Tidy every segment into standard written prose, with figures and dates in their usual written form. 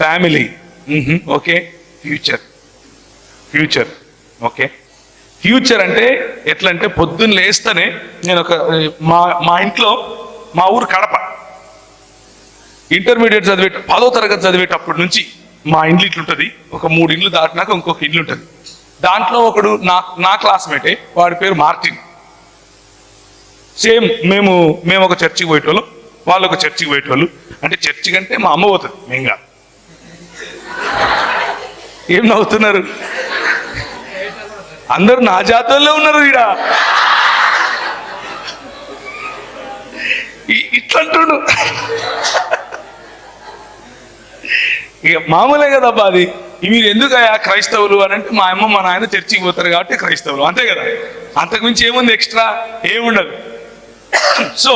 Family, okay. Future, future, okay. Future అంటే ఎట్లా అంటే పొద్దున్న లేస్తేనే నేను మా ఇంట్లో, మా ఊరు కడప, ఇంటర్మీడియట్ 10వ తరగతి చదివేటప్పటి నుంచి మా ఇండ్లు ఇట్లుంటుంది. ఒక 3 ఇండ్లు దాటినాక ఇంకొక ఇల్లు ఉంటుంది. దాంట్లో ఒకడు నా క్లాస్మేటే, వాడి పేరు మార్టిన్. సేమ్ మేము ఒక చర్చికి పోయేటోళ్ళు, వాళ్ళు ఒక చర్చికి పోయేటోళ్ళు. అంటే చర్చి కంటే మా అమ్మ పోతుంది, మేము కాదు. ఏం నవ్వుతున్నారు? అందరూ నా జాతరలో ఉన్నారు ఈడ. ఇట్లంటుండు. ఇక మామూలే కదబ్బా అది. మీరు ఎందుకు క్రైస్తవులు అని అంటే, మా అమ్మ మా నాయన చర్చికి పోతారు కాబట్టి క్రైస్తవులు, అంతే కదా. అంతకుమించి ఏముంది, ఎక్స్ట్రా ఏముండదు. సో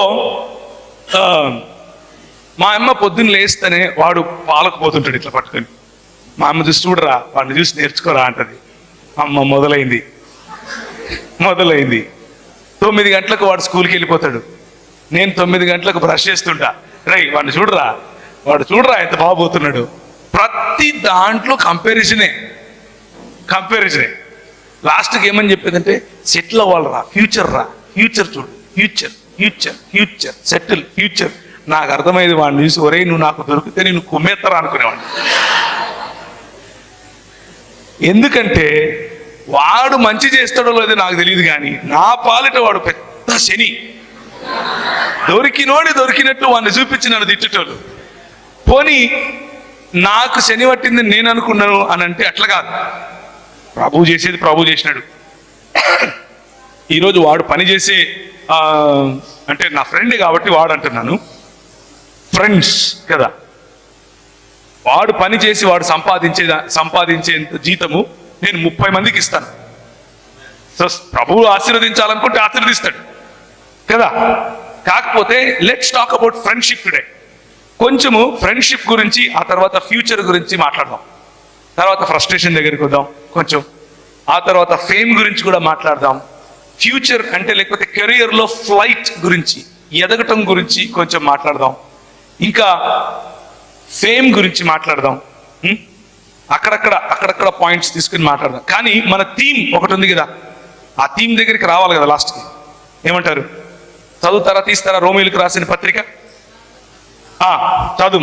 మా అమ్మ పొద్దున్న లేస్తేనే వాడు పాలకు పోతుంటాడు ఇట్లా పట్టుకొని. మా అమ్మ చూసి చూడరా, వాడిని చూసి నేర్చుకోరా అంటది. అమ్మ మొదలైంది. 9 గంటలకు వాడు స్కూల్కి వెళ్ళిపోతాడు. నేను 9 గంటలకు బ్రష్ చేస్తుంటా. వాడిని చూడరా, వాడు చూడరా ఎంత బాగుపోతున్నాడు. ప్రతి దాంట్లో కంపారిజనే. లాస్ట్కి ఏమని చెప్పేదంటే, సెటిల్ అవ్వాలరా, ఫ్యూచర్ రా, ఫ్యూచర్ చూడు, ఫ్యూచర్ సెటిల్, ఫ్యూచర్. నాకు అర్థమైంది వాడిని చూసి, ఒరే నువ్వు నాకు దొరికితే నేను కుమ్మేత్తరా అనుకునేవాడిని. ఎందుకంటే వాడు మంచి చేస్తాడో లేదో నాకు తెలియదు, కానీ నా పాలిట వాడు పెద్ద శని. దొరికినట్టు వాడిని చూపించి నన్ను తిట్టేటోళ్ళు. పోనీ నాకు శని పట్టింది నేను అనుకున్నాను అని అంటే అట్లా కాదు. ప్రభు చేసేది ప్రభు చేసినాడు. ఈరోజు వాడు పని చేసే అంటే నా ఫ్రెండ్ కాబట్టి వాడు అంటున్నాను, ఫ్రెండ్స్ కదా. వాడు పని చేసి వాడు సంపాదించేంత జీతము నేను 30 మందికి ఇస్తాను. సో ప్రభువు ఆశీర్వదించాలనుకుంటే ఆశీర్వదిస్తాడు కదా. కాకపోతే let's talk about friendship today. కొంచెము ఫ్రెండ్షిప్ గురించి, ఆ తర్వాత ఫ్యూచర్ గురించి మాట్లాడదాం. తర్వాత ఫ్రస్ట్రేషన్ దగ్గరికి వద్దాం కొంచెం. ఆ తర్వాత ఫేమ్ గురించి కూడా మాట్లాడదాం. ఫ్యూచర్ అంటే లేకపోతే కెరియర్లో ఫ్లైట్ గురించి, ఎదగటం గురించి కొంచెం మాట్లాడదాం. ఇంకా ఫేమ్ గురించి మాట్లాడదాం. అక్కడక్కడ పాయింట్స్ తీసుకుని మాట్లాడదాం. కానీ మన థీమ్ ఒకటి ఉంది కదా, ఆ థీమ్ దగ్గరికి రావాలి కదా లాస్ట్కి. ఏమంటారు? చదువుతారా, తీస్తారా? రోమిలకు రాసిన పత్రిక చదువు.